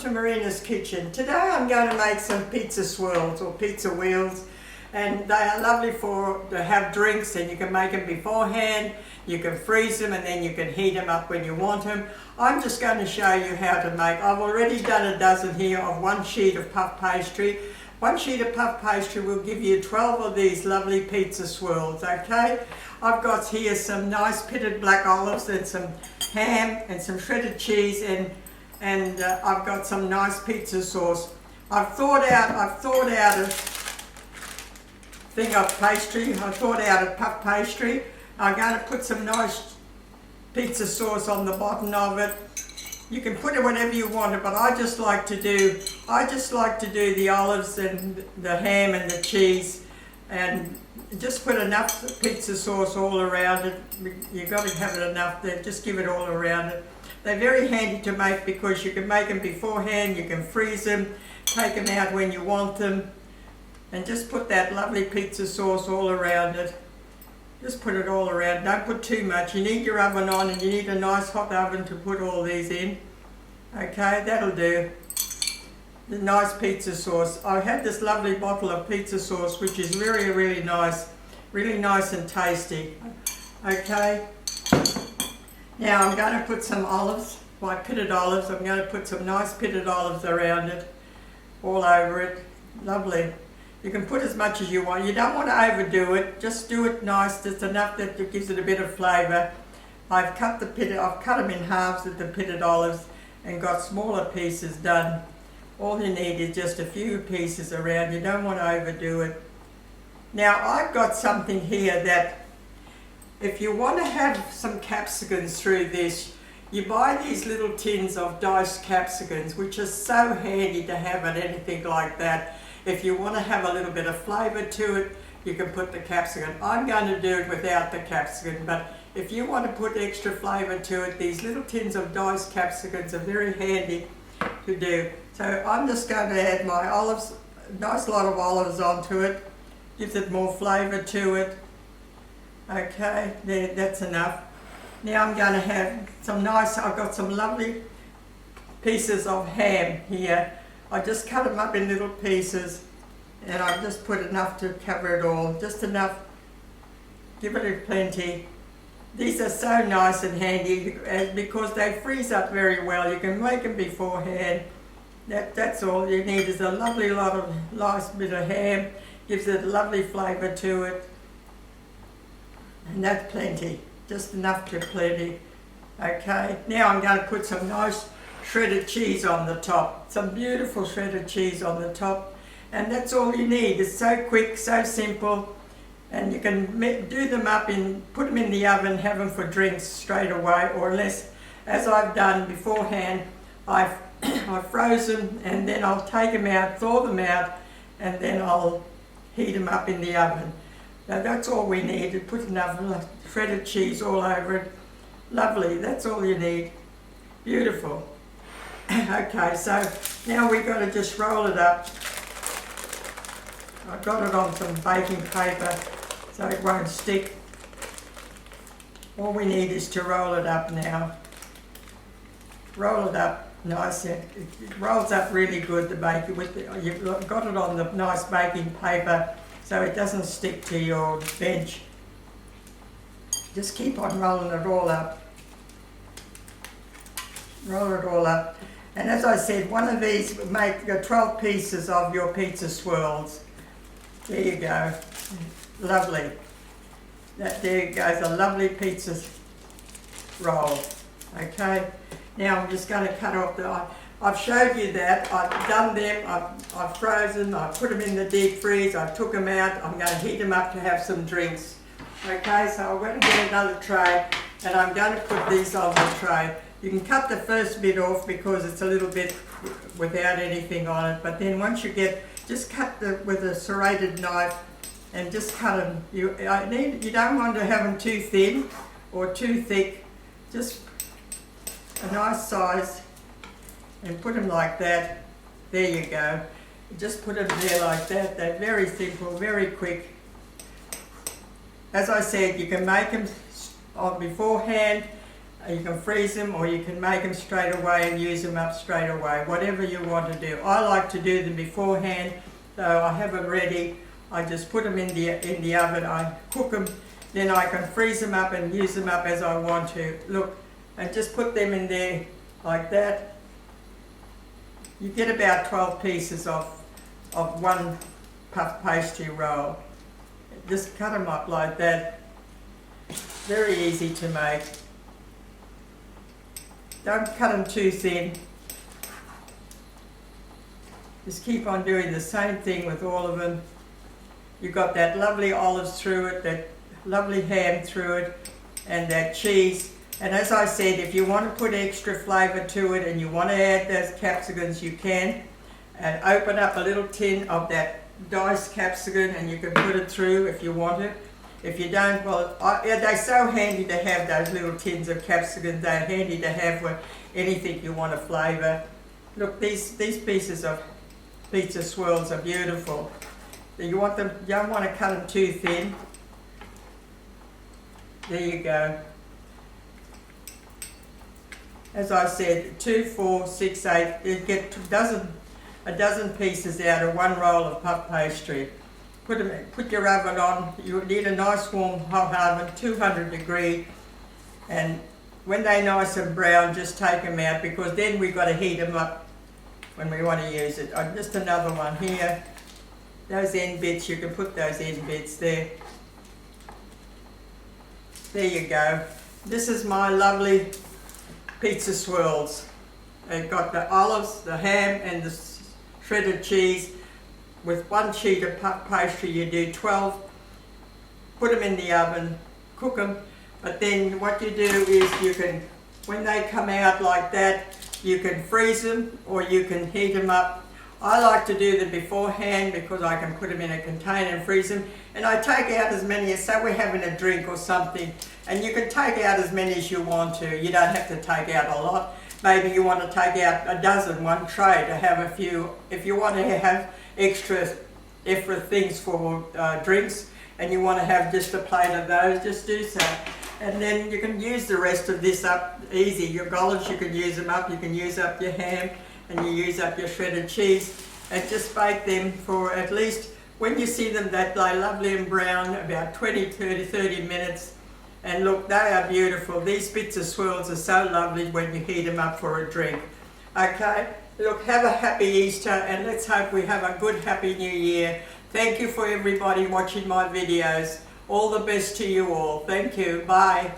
to Marina's kitchen. Today I'm going to make some pizza swirls or pizza wheels, and they are lovely to have drinks, and you can make them beforehand, you can freeze them, and then you can heat them up when you want them. I'm just going to show you how to make. I've already done a dozen here of one sheet of puff pastry. One sheet of puff pastry will give you 12 of these lovely pizza swirls, okay? I've got here some nice pitted black olives and some ham and some shredded cheese, and I've got some nice pizza sauce. I've thought out a thing of pastry. I thought out a puff pastry. I'm going to put some nice pizza sauce on the bottom of it. You can put it whatever you want, but I just like to do the olives and the ham and the cheese, and just put enough pizza sauce all around it. You've got to have it enough there. Just give it all around it. They're very handy to make because you can make them beforehand, you can freeze them, take them out when you want them, and just put that lovely pizza sauce all around it. Just put it all around. Don't put too much. You need your oven on, and you need a nice hot oven to put all these in. Okay, that'll do. The nice pizza sauce. I had this lovely bottle of pizza sauce, which is really nice and tasty. Okay. Now I'm going to put some olives, my pitted olives. I'm going to put some nice pitted olives around it, all over it. Lovely. You can put as much as you want. You don't want to overdo it. Just do it nice, just enough that it gives it a bit of flavour. I've cut them in halves with the pitted olives and got smaller pieces done. All you need is just a few pieces around. You don't want to overdo it. Now I've got something here that, if you want to have some capsicums through this, you buy these little tins of diced capsicums, which are so handy to have at anything like that. If you want to have a little bit of flavour to it, you can put the capsicum. I'm going to do it without the capsicum, but if you want to put extra flavour to it, these little tins of diced capsicums are very handy to do. So I'm just going to add my olives, a nice lot of olives onto it. Gives it more flavour to it. Okay, there, that's enough. Now I'm going to have I've got some lovely pieces of ham here. I just cut them up in little pieces, and I've just put enough to cover it all. Just enough. Give it plenty. These are so nice and handy because they freeze up very well. You can make them beforehand. That's all you need is a lovely nice bit of ham. Gives it a lovely flavour to it. And that's plenty. Just enough to plenty. Okay, now I'm going to put some nice shredded cheese on the top. Some beautiful shredded cheese on the top. And that's all you need. It's so quick, so simple. And you can do them up put them in the oven, have them for drinks straight away, or less, as I've done beforehand. I've froze them, and then I'll take them out, thaw them out, and then I'll heat them up in the oven. Now that's all we need. To put enough shredded cheese all over it. Lovely, that's all you need. Beautiful. Okay, so now we've got to just roll it up. I've got it on some baking paper so it won't stick. All we need is to roll it up now. Roll it up nice. It rolls up really good, the baking. You've got it on the nice baking paper so it doesn't stick to your bench. Just keep on rolling it all up. Roll it all up. And as I said, one of these would make 12 pieces of your pizza swirls. There you go. Lovely. There goes a lovely pizza roll. Okay. Now I'm just going to cut off I've showed you that. I've done them. I've frozen. I've put them in the deep freeze. I took them out. I'm going to heat them up to have some drinks. Okay, so I'm going to get another tray, and I'm going to put these on the tray. You can cut the first bit off because it's a little bit without anything on it, but then once you just cut with a serrated knife and just cut them. You don't want to have them too thin or too thick. Just a nice size, and put them like that. There you go. Just put them there like that. They're very simple, very quick. As I said, you can make them beforehand, You can freeze them or you can make them straight away and use them up straight away, whatever you want to do. I like to do them beforehand, so I have them ready. I just put them in the oven, I cook them, then I can freeze them up and use them up as I want to. Look, and just put them in there like that. You get about 12 pieces of one puff pastry roll. Just cut them up like that. Very easy to make. Don't cut them too thin. Just keep on doing the same thing with all of them. You've got that lovely olives through it, that lovely ham through it, and that cheese. And as I said, if you want to put extra flavour to it and you want to add those capsicums, you can. And open up a little tin of that diced capsicum and you can put it through if you want it. If you don't, well, they're so handy to have, those little tins of capsicum. They're handy to have with anything you want to flavour. Look, these pieces of pizza swirls are beautiful. You want them, you don't want to cut them too thin. There you go. As I said, 2, 4, 6, 8, you get a dozen pieces out of one roll of puff pastry. Put your oven on. You need a nice warm hot oven, 200 degree, and when they're nice and brown, just take them out, because then we've got to heat them up when we want to use it. Just another one here. Those end bits, you can put those end bits there. There you go. This is my lovely pizza swirls. They've got the olives, the ham and the shredded cheese. With one sheet of puff pastry you do 12. Put them in the oven, cook them, but then what you do is you can, when they come out like that, you can freeze them or you can heat them up. I like to do them beforehand because I can put them in a container and freeze them, and I take out as many as, say we're having a drink or something, and you can take out as many as you want to. You don't have to take out a lot. Maybe you want to take out a dozen, one tray to have a few. If you want to have extra things for drinks and you want to have just a plate of those, just do so. And then you can use the rest of this up easy. Your olives, you can use them up, you can use up your ham, and you use up your shredded cheese, and just bake them for at least, when you see them that they're lovely and brown, about 20, 30 minutes. And look, they are beautiful. These pizza swirls are so lovely when you heat them up for a drink. Okay, look, have a happy Easter, and let's hope we have a good, happy New Year. Thank you for everybody watching my videos. All the best to you all. Thank you. Bye.